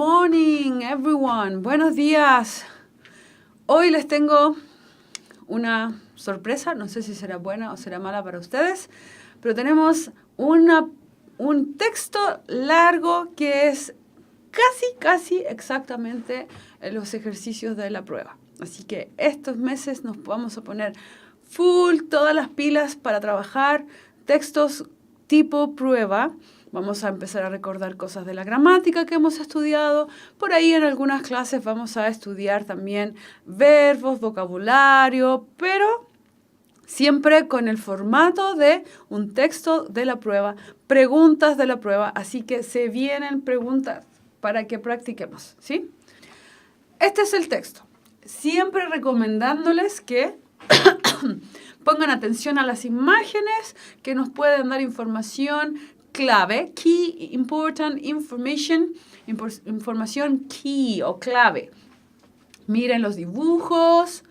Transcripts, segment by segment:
morning, everyone. Buenos días. Hoy les tengo una sorpresa. No sé si será buena o será mala para ustedes, pero tenemos un texto largo que es casi exactamente los ejercicios de la prueba. Así que estos meses nos vamos a poner full todas las pilas para trabajar textos tipo prueba. Vamos a empezar a recordar cosas de la gramática que hemos estudiado. Por ahí en algunas clases vamos a estudiar también verbos, vocabulario, pero siempre con el formato de un texto de la prueba, preguntas de la prueba. Así que se vienen preguntas para que practiquemos, ¿sí? Este es el texto. Siempre recomendándoles que pongan atención a las imágenes que nos pueden dar información clave, key important information, información key o clave. Miren los dibujos,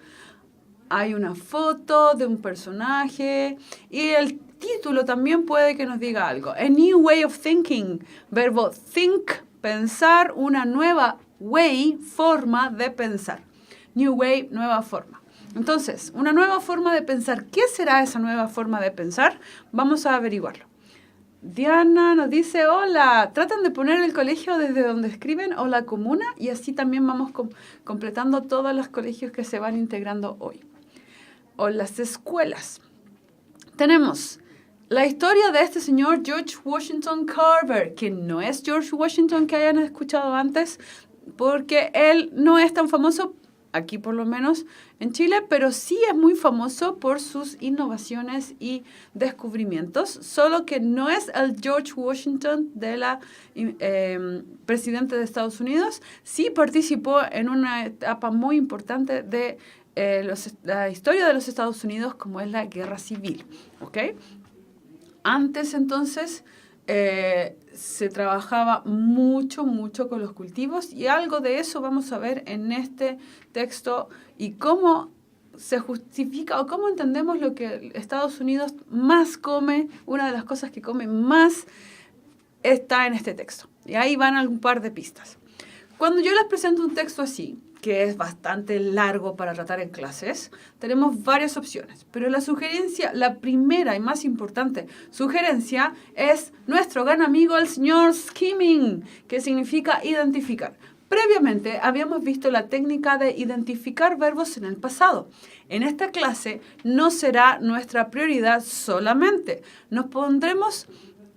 hay una foto de un personaje y el título también puede que nos diga algo. A new way of thinking, verbo think, pensar, una nueva way, forma de pensar. New way, nueva forma. Entonces, una nueva forma de pensar. ¿Qué será esa nueva forma de pensar? Vamos a averiguarlo. Diana nos dice, hola, tratan de poner el colegio desde donde escriben o la comuna y así también vamos completando todos los colegios que se van integrando hoy. O las escuelas. Tenemos la historia de este señor George Washington Carver, que no es George Washington que hayan escuchado antes, porque él no es tan famoso, aquí por lo menos en Chile, pero sí es muy famoso por sus innovaciones y descubrimientos, solo que no es el George Washington de la presidente de Estados Unidos. Sí participó en una etapa muy importante de la historia de los Estados Unidos, como es la Guerra Civil, ¿ok? Antes, entonces, se trabajaba mucho con los cultivos y algo de eso vamos a ver en este texto y cómo se justifica o cómo entendemos lo que Estados Unidos más come, una de las cosas que come más está en este texto. Y ahí van un par de pistas. Cuando yo les presento un texto así, que es bastante largo para tratar en clases, tenemos varias opciones. Pero la sugerencia, la primera y más importante sugerencia es nuestro gran amigo el señor skimming, que significa identificar. Previamente habíamos visto la técnica de identificar verbos en el pasado. En esta clase no será nuestra prioridad solamente.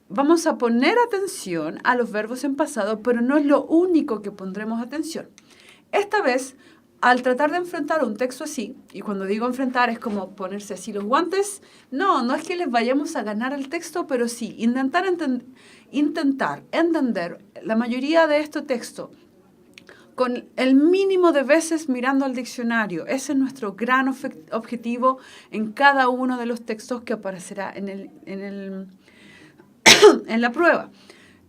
Vamos a poner atención a los verbos en pasado, pero no es lo único que pondremos atención. Esta vez, al tratar de enfrentar un texto así, y cuando digo enfrentar es como ponerse así los guantes, no es que les vayamos a ganar el texto, pero sí, intentar entender la mayoría de este texto con el mínimo de veces mirando al diccionario. Ese es nuestro gran objetivo en cada uno de los textos que aparecerá en la prueba.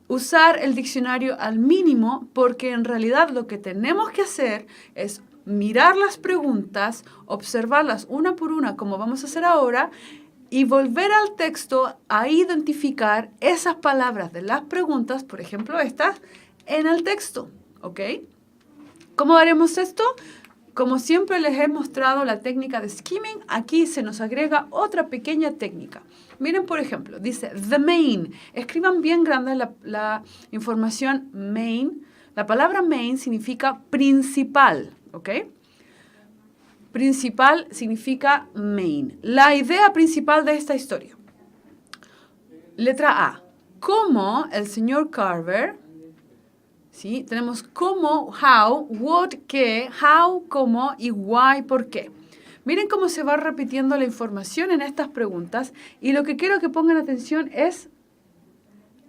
Usar el diccionario al mínimo porque en realidad lo que tenemos que hacer es mirar las preguntas, observarlas una por una como vamos a hacer ahora y volver al texto a identificar esas palabras de las preguntas, por ejemplo estas, en el texto, ¿ok? ¿Cómo haremos esto? Como siempre les he mostrado la técnica de skimming, aquí se nos agrega otra pequeña técnica. Miren, por ejemplo, dice the main. Escriban bien grande la información main. La palabra main significa principal, ¿ok? Principal significa main. La idea principal de esta historia. Letra A. ¿Cómo el señor Carver... ¿Sí? Tenemos cómo, how, what, qué, how, cómo y why, por qué. Miren cómo se va repitiendo la información en estas preguntas y lo que quiero que pongan atención es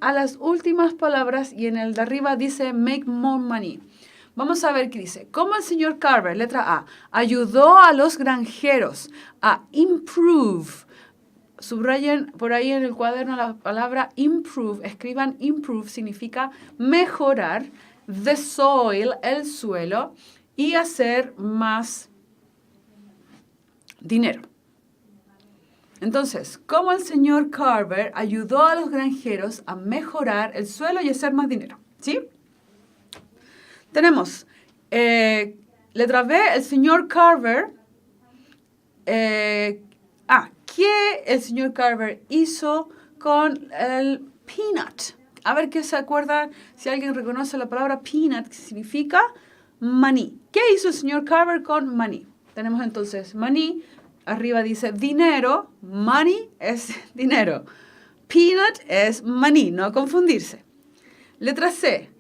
a las últimas palabras y en el de arriba dice make more money. Vamos a ver qué dice. ¿Cómo el señor Carver, letra A, ayudó a los granjeros a improve? Subrayen por ahí en el cuaderno la palabra improve. Escriban improve, significa mejorar. The soil, el suelo. Y hacer más dinero. Entonces, ¿cómo el señor Carver ayudó a los granjeros a mejorar el suelo y hacer más dinero? ¿Sí? Tenemos letra B, el señor Carver. ¿Qué el señor Carver hizo con el peanut? A ver qué se acuerdan, si alguien reconoce la palabra peanut, que significa maní. ¿Qué hizo el señor Carver con maní? Tenemos entonces maní, arriba dice dinero, money es dinero. Peanut es maní, no confundirse. Letra C.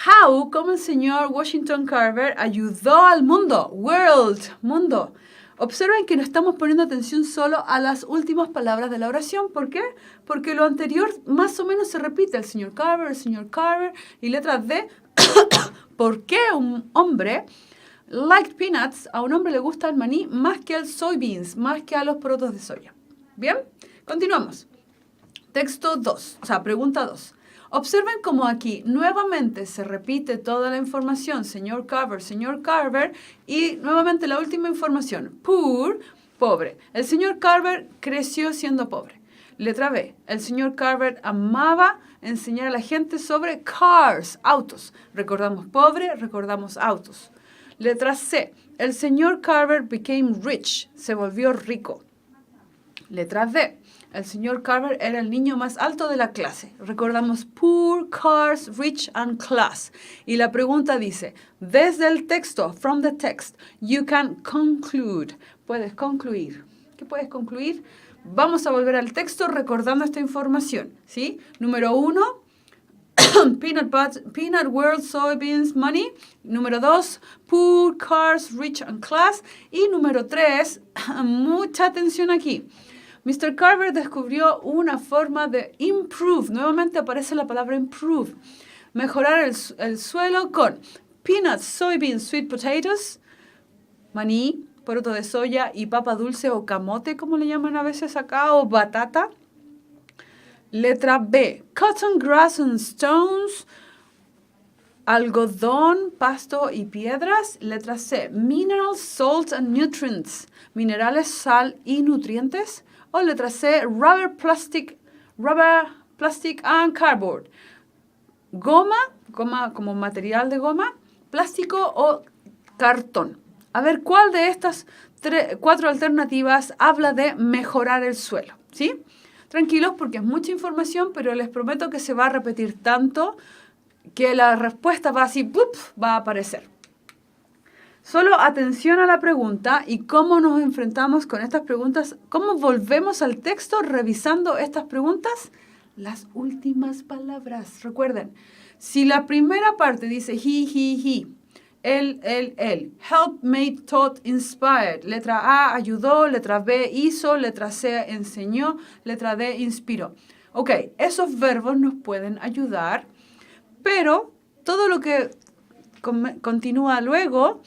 How, cómo el señor Washington Carver ayudó al mundo. World, mundo. Observen que no estamos poniendo atención solo a las últimas palabras de la oración. ¿Por qué? Porque lo anterior más o menos se repite. El señor Carver. Y letra D. ¿Por qué un hombre liked peanuts? A un hombre le gusta el maní más que al soybeans, más que a los porotos de soya. Bien, continuamos. Texto 2, pregunta 2. Observen cómo aquí nuevamente se repite toda la información, señor Carver, y nuevamente la última información, poor, pobre. El señor Carver creció siendo pobre. Letra B, el señor Carver amaba enseñar a la gente sobre cars, autos. Recordamos pobre, recordamos autos. Letra C, el señor Carver became rich, se volvió rico. Letra D, el señor Carver era el niño más alto de la clase. Recordamos poor, cars, rich, and class. Y la pregunta dice, desde el texto, from the text, you can conclude. Puedes concluir. ¿Qué puedes concluir? Vamos a volver al texto recordando esta información, ¿sí? Número 1, peanut world, soybeans, money. Número 2, poor, cars, rich, and class. Y número 3, mucha atención aquí. Mr. Carver descubrió una forma de improve. Nuevamente aparece la palabra improve. Mejorar el suelo con peanuts, soybeans, sweet potatoes, maní, poroto de soya y papa dulce o camote, como le llaman a veces acá, o batata. Letra B, cotton, grass and stones, algodón, pasto y piedras. Letra C, minerals, salt and nutrients, minerales, sal y nutrientes. O letra C, rubber, plastic and cardboard. Goma como material de goma, plástico o cartón. A ver, ¿cuál de estas 4 alternativas habla de mejorar el suelo? ¿Sí? Tranquilos porque es mucha información, pero les prometo que se va a repetir tanto que la respuesta va así, ¡pup!, va a aparecer. Solo atención a la pregunta y cómo nos enfrentamos con estas preguntas, cómo volvemos al texto revisando estas preguntas. Las últimas palabras, recuerden, si la primera parte dice he, él, help, made, taught, inspired, letra A, ayudó, letra B, hizo, letra C, enseñó, letra D, inspiró. Ok, esos verbos nos pueden ayudar, pero todo lo que continúa luego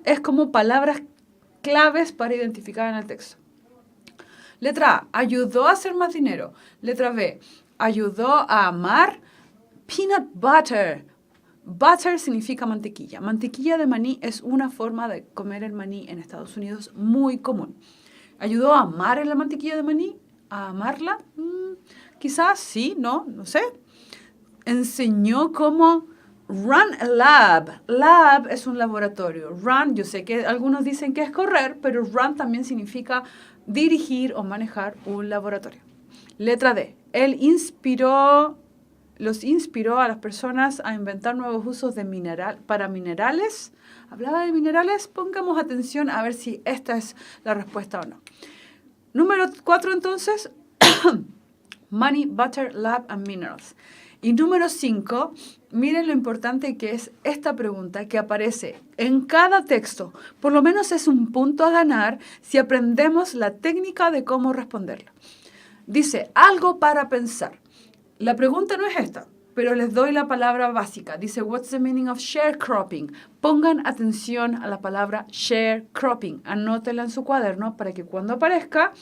es como palabras claves para identificar en el texto. Letra A, ayudó a hacer más dinero. Letra B, ayudó a amar. Peanut butter. Butter significa mantequilla. Mantequilla de maní es una forma de comer el maní en Estados Unidos muy común. ¿Ayudó a amar la mantequilla de maní? ¿A amarla? Quizás sí, no sé. Enseñó cómo run a lab. Lab es un laboratorio. Run, yo sé que algunos dicen que es correr, pero run también significa dirigir o manejar un laboratorio. Letra D. Él los inspiró a las personas a inventar nuevos usos para minerales. ¿Hablaba de minerales? Pongamos atención a ver si esta es la respuesta o no. Número 4 entonces, money, butter, lab and minerals. Y número 5, miren lo importante que es esta pregunta que aparece en cada texto. Por lo menos es un punto a ganar si aprendemos la técnica de cómo responderla. Dice, algo para pensar. La pregunta no es esta, pero les doy la palabra básica. Dice, what's the meaning of sharecropping? Pongan atención a la palabra sharecropping. Anótela en su cuaderno para que cuando aparezca,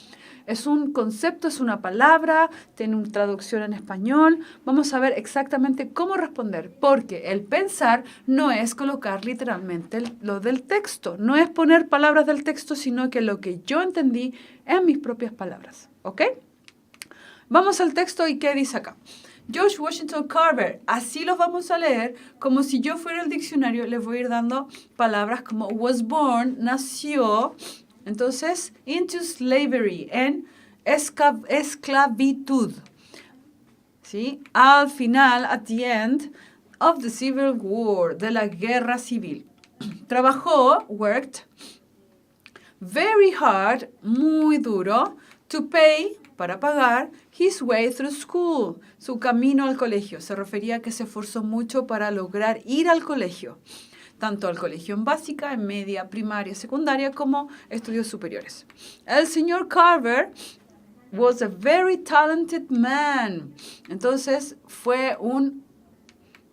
es un concepto, es una palabra, tiene una traducción en español. Vamos a ver exactamente cómo responder, porque el pensar no es colocar literalmente lo del texto, no es poner palabras del texto, sino que lo que yo entendí en mis propias palabras, ¿ok? Vamos al texto y ¿qué dice acá? George Washington Carver. Así los vamos a leer, como si yo fuera el diccionario, les voy a ir dando palabras como was born, nació, entonces, into slavery, en esclavitud. ¿Sí? Al final, at the end of the Civil War, de la guerra civil. Trabajó, worked, very hard, muy duro, to pay, para pagar, his way through school, su camino al colegio. Se refería a que se esforzó mucho para lograr ir al colegio, tanto al colegio en básica, en media, primaria, secundaria, como estudios superiores. El señor Carver was a very talented man. Entonces, fue un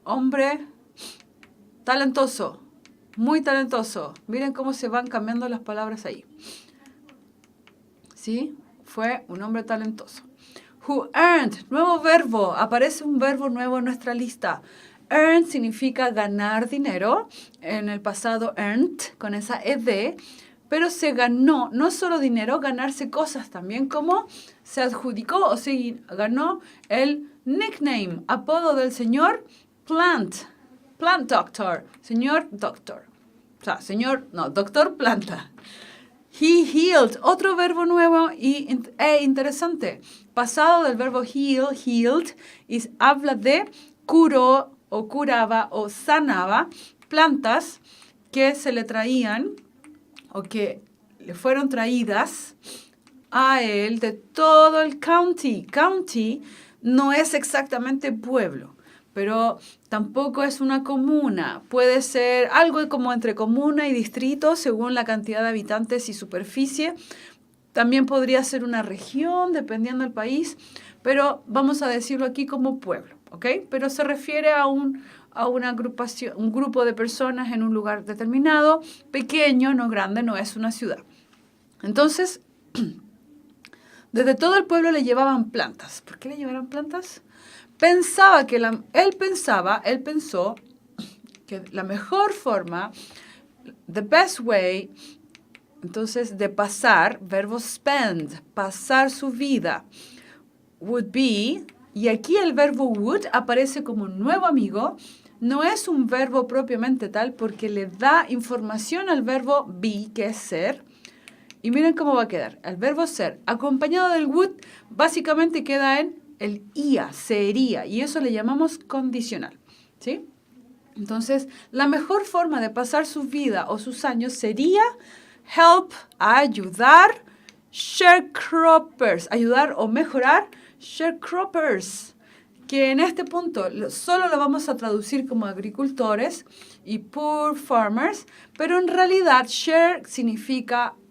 hombre talentoso, muy talentoso. Miren cómo se van cambiando las palabras ahí. ¿Sí? Fue un hombre talentoso. Who earned, nuevo verbo, aparece un verbo nuevo en nuestra lista. Earn significa ganar dinero, en el pasado earned, con esa ed, pero se ganó, no solo dinero, ganarse cosas también, como se adjudicó o se ganó el nickname, apodo del señor Plant Doctor, señor Doctor. O sea, doctor Planta. He healed, otro verbo nuevo e interesante. Pasado del verbo heal, healed, habla de curó o curaba o sanaba plantas que se le traían o que le fueron traídas a él de todo el county. County no es exactamente pueblo, pero tampoco es una comuna. Puede ser algo como entre comuna y distrito según la cantidad de habitantes y superficie. También podría ser una región, dependiendo del país, pero vamos a decirlo aquí como pueblo, ¿ok? Pero se refiere a una agrupación, un grupo de personas en un lugar determinado, pequeño, no grande, no es una ciudad. Entonces, desde todo el pueblo le llevaban plantas. ¿Por qué le llevaban plantas? Él pensó que la mejor forma, the best way, entonces, de pasar, verbo spend, pasar su vida, would be, y aquí el verbo would aparece como un nuevo amigo, no es un verbo propiamente tal porque le da información al verbo be, que es ser, y miren cómo va a quedar. El verbo ser, acompañado del would, básicamente queda en el ia, sería, y eso le llamamos condicional, ¿sí? Entonces, la mejor forma de pasar su vida o sus años sería help, ayudar, sharecroppers, ayudar o mejorar, sharecroppers, que en este punto solo lo vamos a traducir como agricultores y poor farmers, pero en realidad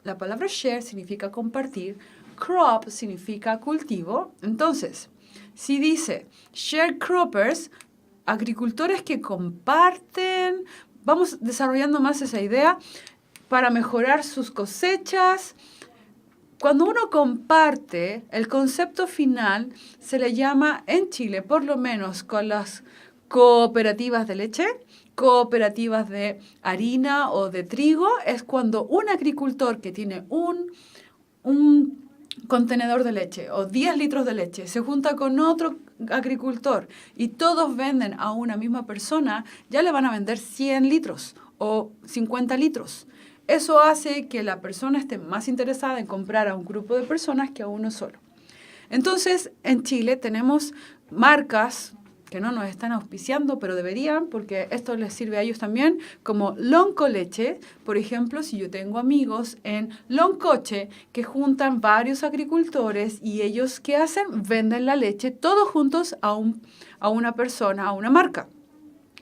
la palabra share significa compartir, crop significa cultivo. Entonces, si dice sharecroppers, agricultores que comparten, vamos desarrollando más esa idea para mejorar sus cosechas. Cuando uno comparte, el concepto final se le llama en Chile, por lo menos con las cooperativas de leche, cooperativas de harina o de trigo, es cuando un agricultor que tiene un contenedor de leche o 10 litros de leche se junta con otro agricultor y todos venden a una misma persona, ya le van a vender 100 litros o 50 litros. Eso hace que la persona esté más interesada en comprar a un grupo de personas que a uno solo. Entonces, en Chile tenemos marcas que no nos están auspiciando, pero deberían, porque esto les sirve a ellos también, como Loncoleche. Por ejemplo, si yo tengo amigos en Loncoche que juntan varios agricultores y ellos, ¿qué hacen? Venden la leche todos juntos a una persona, a una marca.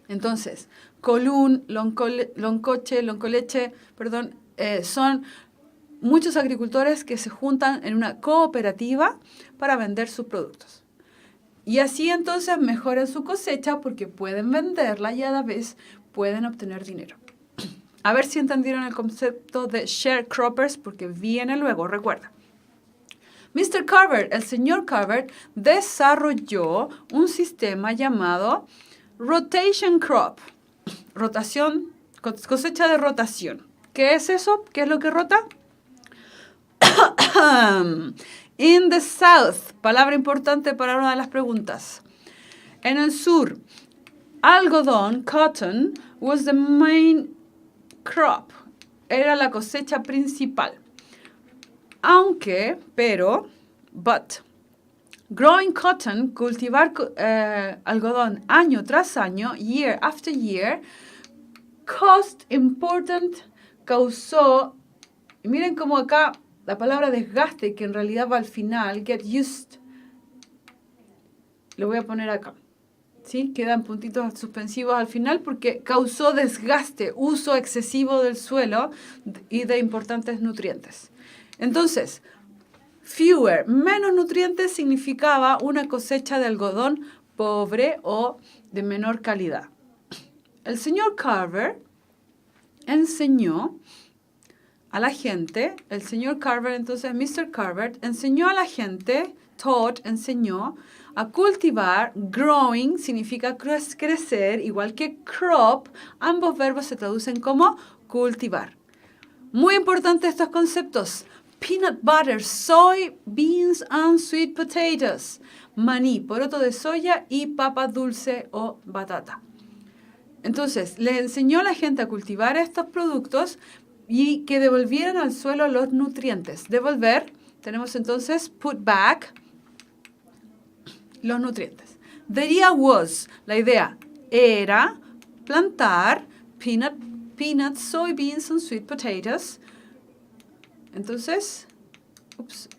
Entonces, Colún, Loncoleche, son muchos agricultores que se juntan en una cooperativa para vender sus productos. Y así entonces mejoran su cosecha porque pueden venderla y a la vez pueden obtener dinero. A ver si entendieron el concepto de sharecroppers porque viene luego, recuerda. Mr. Carver, el señor Carver, desarrolló un sistema llamado rotation crop. Rotación, cosecha de rotación. ¿Qué es eso? ¿Qué es lo que rota? In the South, palabra importante para una de las preguntas. En el sur, algodón, cotton, was the main crop. Era la cosecha principal. But, growing cotton, cultivar algodón año tras año, year after year, causó, y miren cómo acá la palabra desgaste, que en realidad va al final, get used, lo voy a poner acá, ¿sí? Quedan puntitos suspensivos al final porque causó desgaste, uso excesivo del suelo y de importantes nutrientes. Entonces, fewer, menos nutrientes significaba una cosecha de algodón pobre o de menor calidad. El señor Carver enseñó a la gente, entonces Mr. Carver enseñó a la gente, enseñó a cultivar. Growing significa crecer, igual que crop, ambos verbos se traducen como cultivar. Muy importante estos conceptos. Peanut butter, soy beans and sweet potatoes. Maní, poroto de soya y papa dulce o batata. Entonces, le enseñó a la gente a cultivar estos productos y que devolvieran al suelo los nutrientes. Devolver, tenemos entonces put back, los nutrientes. The idea was, la idea era plantar peanuts, soybeans and sweet potatoes. Entonces,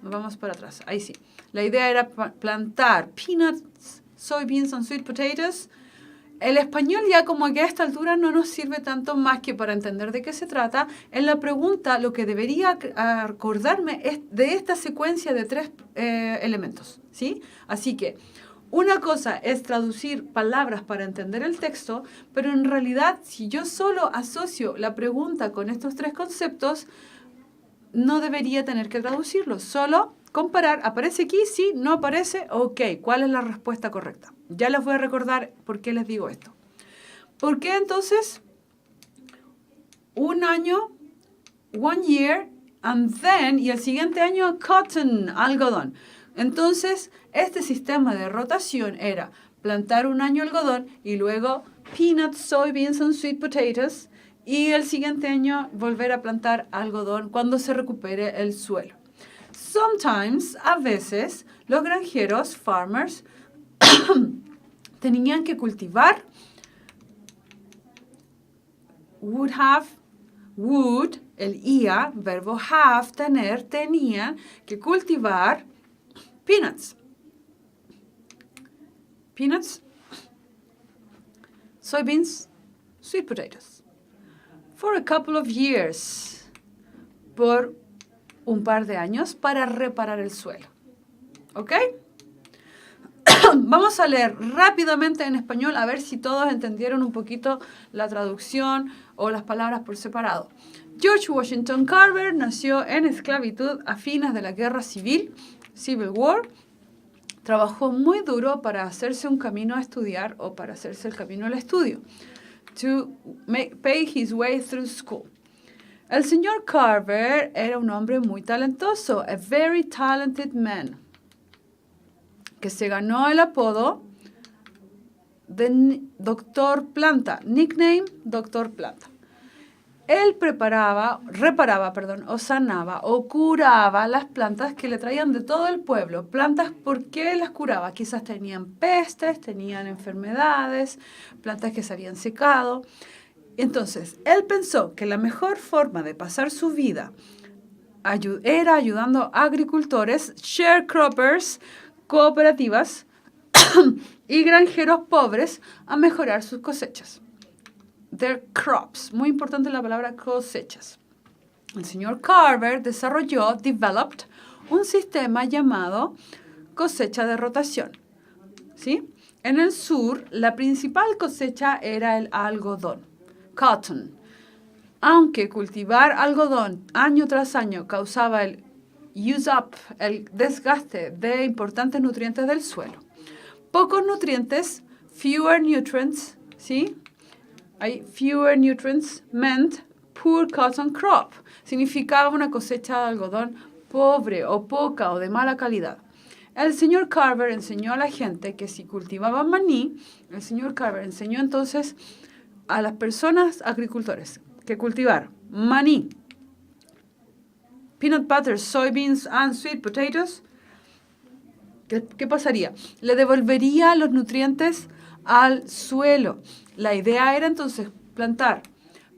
vamos para atrás, ahí sí. La idea era plantar peanuts, soybeans and sweet potatoes. El español ya como que a esta altura no nos sirve tanto más que para entender de qué se trata. En la pregunta lo que debería acordarme es de esta secuencia de 3 elementos, ¿sí? Así que una cosa es traducir palabras para entender el texto, pero en realidad si yo solo asocio la pregunta con estos 3 conceptos, no debería tener que traducirlo, solo comparar, ¿aparece aquí? Sí, no aparece, ok, ¿cuál es la respuesta correcta? Ya les voy a recordar por qué les digo esto. ¿Por qué entonces un año, one year, and then, y el siguiente año, cotton, algodón? Entonces, este sistema de rotación era plantar un año algodón y luego peanuts, soybeans and sweet potatoes, y el siguiente año volver a plantar algodón cuando se recupere el suelo. Sometimes, a veces, los granjeros, farmers, tenían que cultivar, would, el ia, verbo have, tener, tenían que cultivar peanuts, soybeans, sweet potatoes, for a couple of years, por un par de años para reparar el suelo. ¿Ok? Vamos a leer rápidamente en español a ver si todos entendieron un poquito la traducción o las palabras por separado. George Washington Carver nació en esclavitud a fines de la Guerra Civil, Civil War. Trabajó muy duro para hacerse un camino a estudiar o para hacerse el camino al estudio. To pay his way through school. El señor Carver era un hombre muy talentoso, a very talented man, que se ganó el apodo de Doctor Planta, nickname Doctor Planta. Él reparaba, o sanaba, o curaba las plantas que le traían de todo el pueblo. Plantas, ¿por qué las curaba? Quizás tenían pestes, tenían enfermedades, plantas que se habían secado. Entonces, él pensó que la mejor forma de pasar su vida era ayudando a agricultores, sharecroppers, cooperativas y granjeros pobres a mejorar sus cosechas. Their crops. Muy importante la palabra cosechas. El señor Carver developed, un sistema llamado cosecha de rotación. ¿Sí? En el sur, la principal cosecha era el algodón, cotton. Aunque cultivar algodón año tras año causaba el desgaste de importantes nutrientes del suelo. Pocos nutrientes, fewer nutrients, ¿sí? Fewer nutrients meant poor cotton crop. Significaba una cosecha de algodón pobre o poca o de mala calidad. El señor Carver enseñó a la gente que si cultivaban maní, el señor Carver enseñó entonces a las personas agricultores que cultivar maní, peanut butter, soybeans and sweet potatoes, ¿qué pasaría? Le devolvería los nutrientes al suelo. La idea era entonces plantar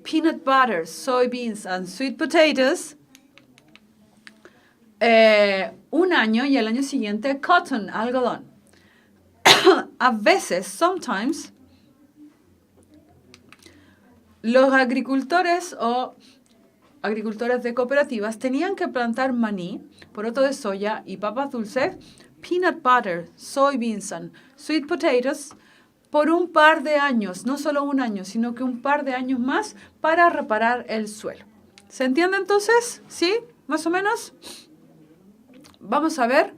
peanut butter, soybeans and sweet potatoes un año y el año siguiente cotton, algodón. A veces, sometimes, los agricultores o agricultores de cooperativas tenían que plantar maní, poroto de soya y papas dulces, peanut butter, soybeans and sweet potatoes, por un par de años, no solo un año, sino que un par de años más para reparar el suelo. ¿Se entiende entonces? ¿Sí? ¿Más o menos? Vamos a ver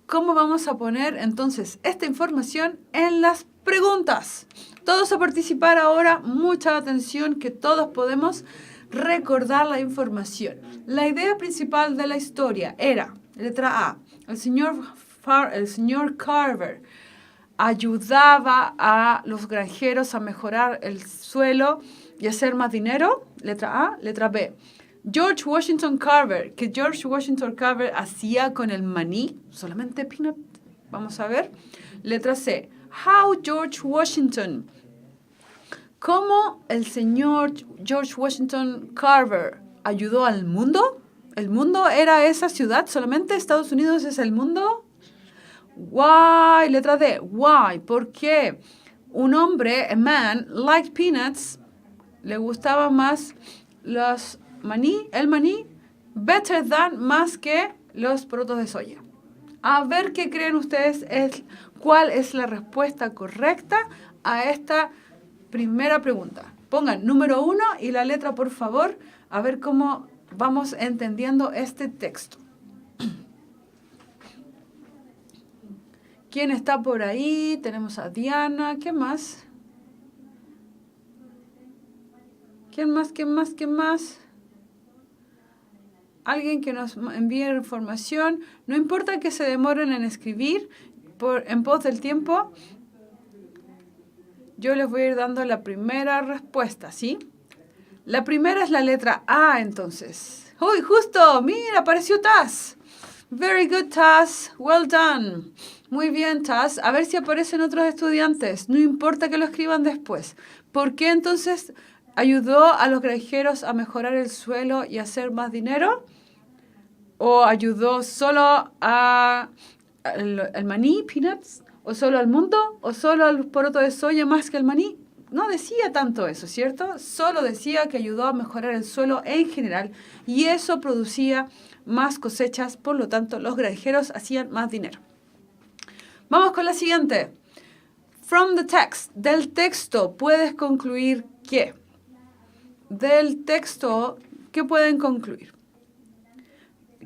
cómo vamos a poner entonces esta información en las preguntas. Todos a participar ahora, mucha atención, que todos podemos recordar la información. La idea principal de la historia era, letra A, el señor Carver ayudaba a los granjeros a mejorar el suelo y hacer más dinero, letra A. Letra B, George Washington Carver, ¿qué George Washington Carver hacía con el maní? Solamente peanut, vamos a ver. Letra C, how George Washington, ¿cómo el señor George Washington Carver ayudó al mundo? ¿El mundo era esa ciudad? ¿Solamente Estados Unidos es el mundo? Why, letra D, why, ¿por qué un hombre, a man, liked peanuts, le gustaba más el maní, better than, más que los porotos de soya? A ver qué creen ustedes, cuál es la respuesta correcta a esta primera pregunta. Pongan número 1 y la letra, por favor, a ver cómo vamos entendiendo este texto. ¿Quién está por ahí? Tenemos a Diana. ¿Qué más? ¿Quién más? Alguien que nos envíe información. No importa que se demoren en escribir en pos del tiempo. Yo les voy a ir dando la primera respuesta, ¿sí? La primera es la letra A, entonces. ¡Uy, justo! ¡Mira, apareció Taz! Very good, Taz. Well done. Muy bien, Taz. A ver si aparecen otros estudiantes. No importa que lo escriban después. ¿Por qué entonces ayudó a los granjeros a mejorar el suelo y hacer más dinero? ¿O ayudó solo al maní, peanuts? ¿O solo al mundo? ¿O solo al poroto de soya más que al maní? No decía tanto eso, ¿cierto? Solo decía que ayudó a mejorar el suelo en general y eso producía más cosechas, por lo tanto los granjeros hacían más dinero. Vamos con la siguiente. From the text, del texto puedes concluir ¿qué? Del texto, ¿qué pueden concluir?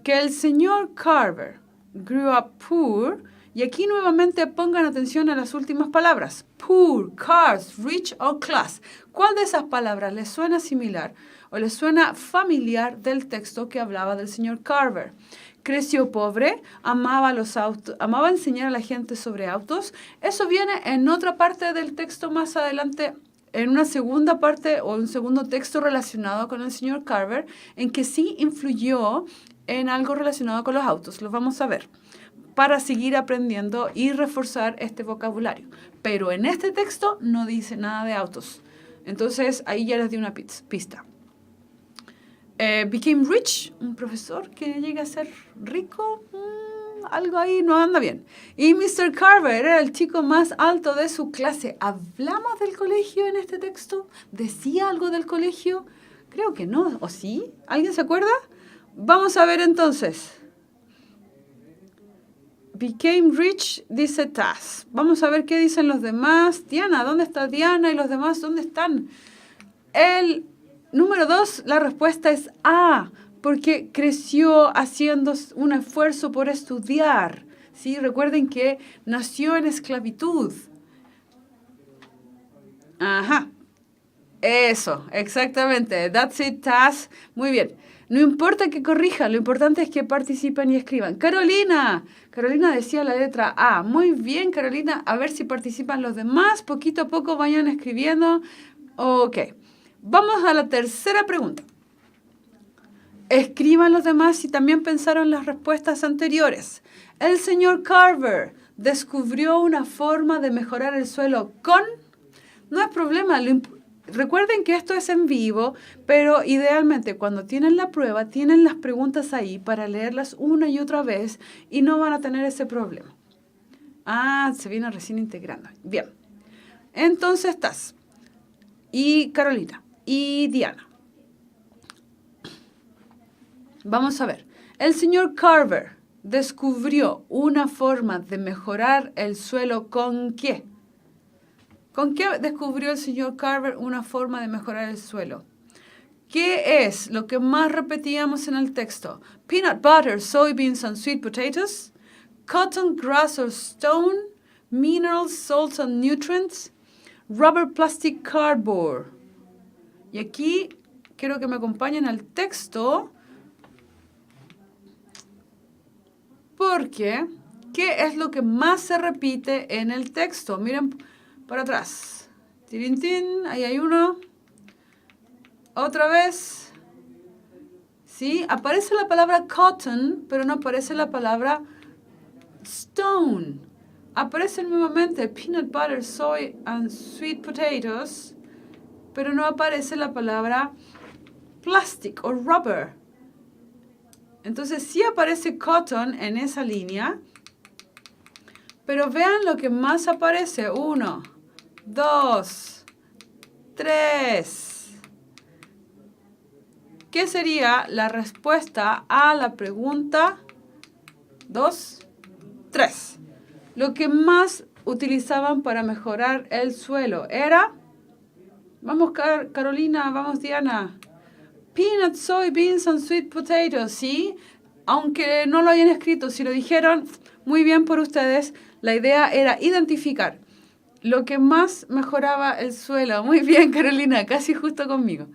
Que el señor Carver grew up poor, y aquí nuevamente pongan atención a las últimas palabras. Poor, cars, rich o class. ¿Cuál de esas palabras les suena similar o les suena familiar del texto que hablaba del señor Carver? Creció pobre, amaba los autos, amaba enseñar a la gente sobre autos. Eso viene en otra parte del texto más adelante, en una segunda parte o un segundo texto relacionado con el señor Carver, en que sí influyó en algo relacionado con los autos. Lo vamos a ver para seguir aprendiendo y reforzar este vocabulario. Pero en este texto no dice nada de autos. Entonces, ahí ya les di una pista. Became rich, un profesor que llega a ser rico, algo ahí no anda bien. Y Mr. Carver era el chico más alto de su clase. ¿Hablamos del colegio en este texto? ¿Decía algo del colegio? Creo que no, ¿o sí? ¿Alguien se acuerda? Vamos a ver entonces. Became rich, dice Taz. Vamos a ver qué dicen los demás. Diana, ¿dónde está Diana? ¿Y los demás dónde están? El número 2, la respuesta es A, porque creció haciendo un esfuerzo por estudiar. ¿Sí? Recuerden que nació en esclavitud. Ajá. Eso, exactamente. That's it, Taz. Muy bien. No importa que corrijan, lo importante es que participen y escriban. Carolina decía la letra A. Muy bien, Carolina, a ver si participan los demás. Poquito a poco vayan escribiendo. Ok, vamos a la tercera pregunta. Escriban los demás si también pensaron las respuestas anteriores. El señor Carver descubrió una forma de mejorar el suelo con... No hay problema, recuerden que esto es en vivo, pero idealmente cuando tienen la prueba, tienen las preguntas ahí para leerlas una y otra vez y no van a tener ese problema. Ah, se viene recién integrando. Bien. Entonces estás. Y Carolina. Y Diana. Vamos a ver. El señor Carver descubrió una forma de mejorar el suelo ¿con qué? ¿Con qué descubrió el señor Carver una forma de mejorar el suelo? ¿Qué es lo que más repetíamos en el texto? Peanut butter, soybeans and sweet potatoes, cotton, grass or stone, minerals, salts and nutrients, rubber, plastic, cardboard. Y aquí quiero que me acompañen al texto porque ¿qué es lo que más se repite en el texto? Miren para atrás. Tirintín, ahí hay uno. Otra vez. ¿Sí? Aparece la palabra cotton, pero no aparece la palabra stone. Aparecen nuevamente peanut butter, soy and sweet potatoes, pero no aparece la palabra plastic o rubber. Entonces sí aparece cotton en esa línea, pero vean lo que más aparece. 1, 2, 3. ¿Qué sería la respuesta a la pregunta 2, 3? Lo que más utilizaban para mejorar el suelo era, vamos Carolina, vamos Diana, peanuts, soybeans and sweet potatoes, ¿sí? Aunque no lo hayan escrito, si lo dijeron, muy bien por ustedes. La idea era identificar lo que más mejoraba el suelo. Muy bien, Carolina, casi justo conmigo.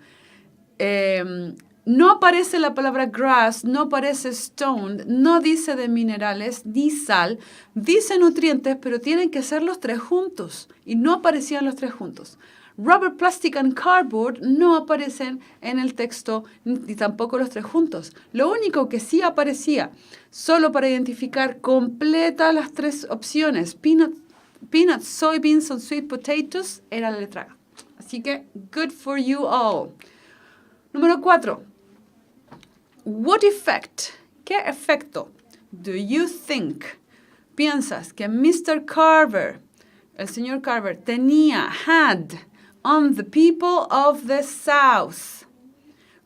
No aparece la palabra grass, no aparece stone, no dice de minerales ni sal, dice nutrientes, pero tienen que ser los tres juntos. Y no aparecían los tres juntos. Rubber, plastic and cardboard no aparecen en el texto, ni tampoco los tres juntos. Lo único que sí aparecía, solo para identificar completa las tres opciones, peanuts, soybeans and sweet potatoes, era la letra A. Así que, good for you all. Número 4. What effect? ¿Qué efecto do you think? Piensas que Mr. Carver, el señor Carver, had on the people of the South.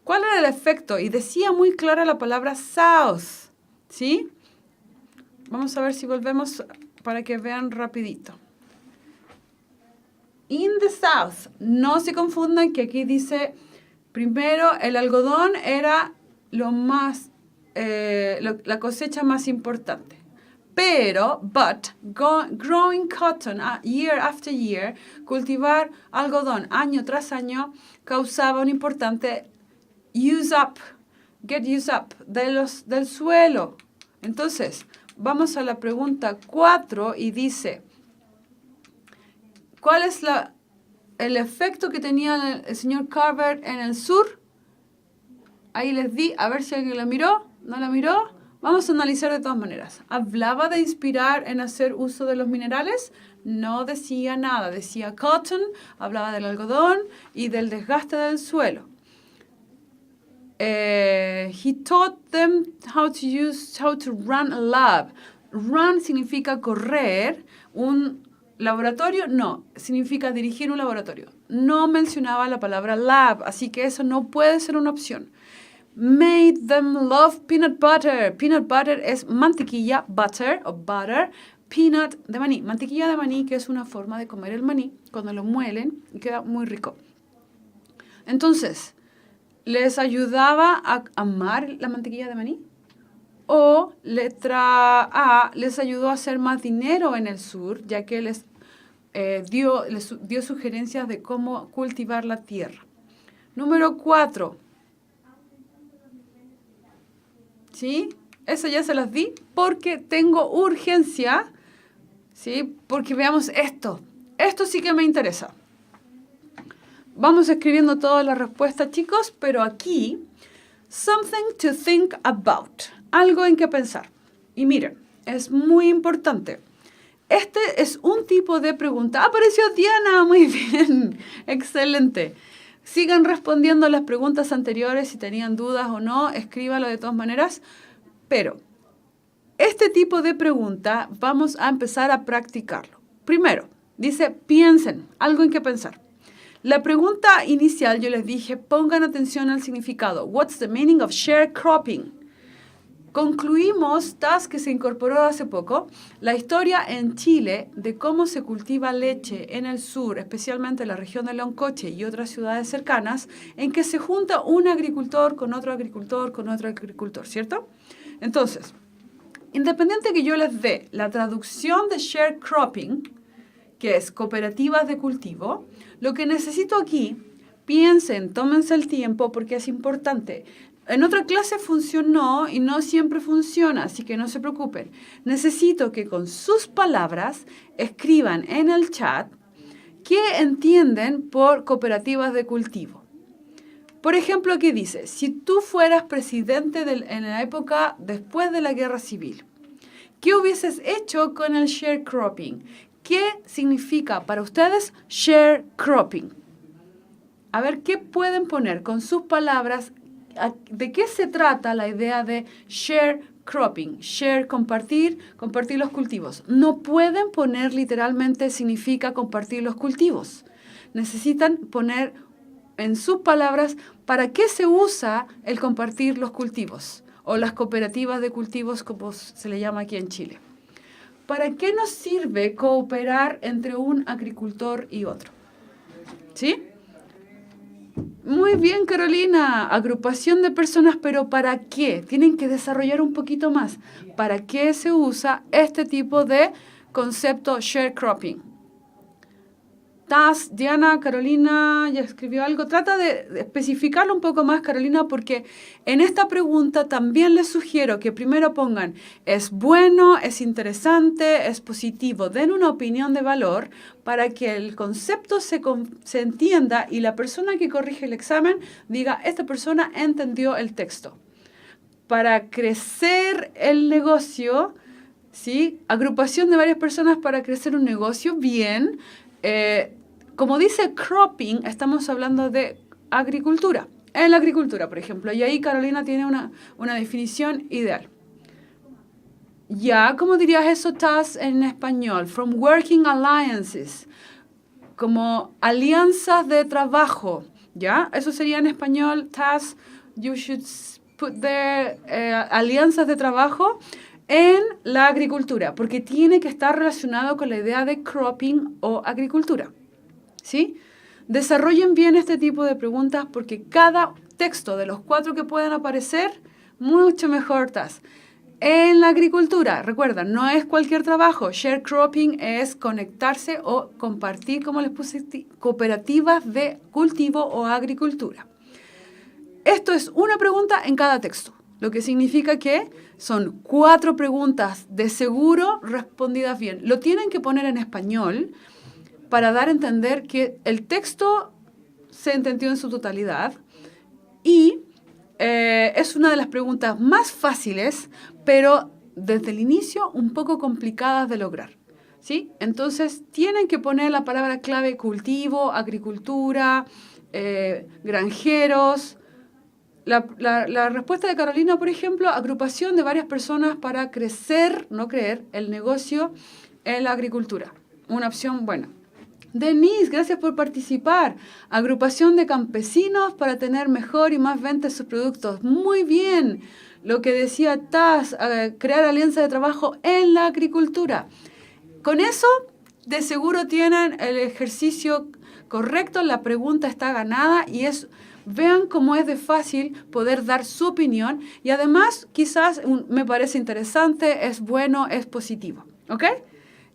¿Cuál era el efecto? Y decía muy clara la palabra South, ¿sí? Vamos a ver si volvemos para que vean rapidito. In the South. No se confundan que aquí dice, primero el algodón era lo más, la cosecha más importante. Pero, growing cotton year after year, cultivar algodón año tras año, causaba un importante get use up del suelo. Entonces, vamos a la pregunta 4 y dice, ¿cuál es el efecto que tenía el señor Carver en el sur? Ahí les di, a ver si alguien la miró, ¿no la miró? Vamos a analizar de todas maneras. ¿Hablaba de inspirar en hacer uso de los minerales? No decía nada. Decía cotton, hablaba del algodón y del desgaste del suelo. He taught them how to run a lab. Run significa correr. Un laboratorio, no. Significa dirigir un laboratorio. No mencionaba la palabra lab, así que eso no puede ser una opción. Made them love peanut butter. Peanut butter es mantequilla, butter o butter, peanut de maní. Mantequilla de maní, que es una forma de comer el maní cuando lo muelen y queda muy rico. Entonces, ¿les ayudaba a amar la mantequilla de maní? O letra A, les ayudó a hacer más dinero en el sur, ya que les dio sugerencias de cómo cultivar la tierra. Número 4. ¿sí? Eso ya se las di porque tengo urgencia, ¿sí? Porque veamos esto. Esto sí que me interesa. Vamos escribiendo todas las respuestas, chicos, pero aquí, something to think about. Algo en que pensar. Y miren, es muy importante. Este es un tipo de pregunta. Apareció Diana, muy bien, excelente. Sigan respondiendo las preguntas anteriores si tenían dudas o no, escríbalo de todas maneras. Pero este tipo de pregunta vamos a empezar a practicarlo. Primero, dice, piensen, algo en que pensar. La pregunta inicial yo les dije, pongan atención al significado. What's the meaning of sharecropping? Concluimos, TAS, que se incorporó hace poco, la historia en Chile de cómo se cultiva leche en el sur, especialmente en la región de Loncoche y otras ciudades cercanas, en que se junta un agricultor con otro agricultor con otro agricultor, ¿cierto? Entonces, independiente que yo les dé la traducción de sharecropping, que es cooperativas de cultivo, lo que necesito aquí, piensen, tómense el tiempo porque es importante. En otra clase funcionó y no siempre funciona, así que no se preocupen. Necesito que con sus palabras escriban en el chat qué entienden por cooperativas de cultivo. Por ejemplo, aquí dice, si tú fueras presidente en la época después de la Guerra Civil, ¿qué hubieses hecho con el sharecropping? ¿Qué significa para ustedes sharecropping? A ver, ¿qué pueden poner con sus palabras? ¿De qué se trata la idea de sharecropping? Share, compartir los cultivos. No pueden poner literalmente significa compartir los cultivos. Necesitan poner en sus palabras para qué se usa el compartir los cultivos o las cooperativas de cultivos como se le llama aquí en Chile. ¿Para qué nos sirve cooperar entre un agricultor y otro? ¿Sí? Muy bien, Carolina. Agrupación de personas, pero ¿para qué? Tienen que desarrollar un poquito más. ¿Para qué se usa este tipo de concepto sharecropping? TAS, Diana, Carolina, ya escribió algo. Trata de especificarlo un poco más, Carolina, porque en esta pregunta también les sugiero que primero pongan es bueno, es interesante, es positivo. Den una opinión de valor para que el concepto se entienda y la persona que corrige el examen diga, esta persona entendió el texto. Para crecer el negocio, ¿sí? Agrupación de varias personas para crecer un negocio, bien. Como dice cropping, estamos hablando de agricultura. En la agricultura, por ejemplo. Y ahí Carolina tiene una definición ideal. Ya, ¿cómo dirías eso, TAS, en español? From working alliances. Como alianzas de trabajo. ¿Ya? Eso sería en español, TAS. You should put there alianzas de trabajo en la agricultura, porque tiene que estar relacionado con la idea de cropping o agricultura, ¿sí? Desarrollen bien este tipo de preguntas porque cada texto de los 4 que puedan aparecer, mucho mejor TAS. En la agricultura, recuerda, no es cualquier trabajo. Sharecropping es conectarse o compartir, como les puse, cooperativas de cultivo o agricultura. Esto es una pregunta en cada texto. Lo que significa que son 4 preguntas de seguro respondidas bien. Lo tienen que poner en español para dar a entender que el texto se entendió en su totalidad y es una de las preguntas más fáciles, pero desde el inicio un poco complicadas de lograr, ¿sí? Entonces tienen que poner la palabra clave cultivo, agricultura, granjeros. La respuesta de Carolina, por ejemplo, agrupación de varias personas para crecer, no creer, el negocio en la agricultura. Una opción buena. Denise, gracias por participar. Agrupación de campesinos para tener mejor y más ventas de sus productos. Muy bien. Lo que decía TAS, crear alianza de trabajo en la agricultura. Con eso, de seguro tienen el ejercicio correcto, la pregunta está ganada y es... Vean cómo es de fácil poder dar su opinión y además quizás me parece interesante, es bueno, es positivo. ¿Ok?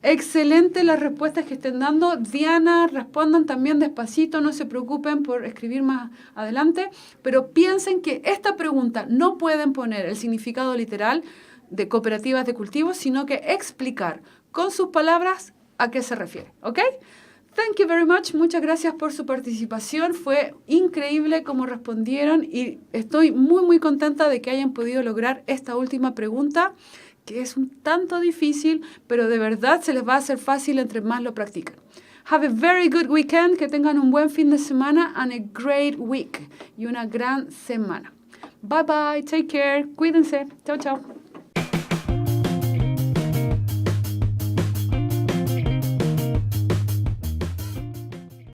Excelente las respuestas que estén dando. Diana, respondan también despacito, no se preocupen por escribir más adelante, pero piensen que esta pregunta no pueden poner el significado literal de cooperativas de cultivo, sino que explicar con sus palabras a qué se refiere, ¿ok? Thank you very much. Muchas gracias por su participación. Fue increíble cómo respondieron y estoy muy, muy contenta de que hayan podido lograr esta última pregunta, que es un tanto difícil, pero de verdad se les va a hacer fácil entre más lo practican. Have a very good weekend. Que tengan un buen fin de semana and a great week y una gran semana. Bye bye. Take care. Cuídense. Chao, chao.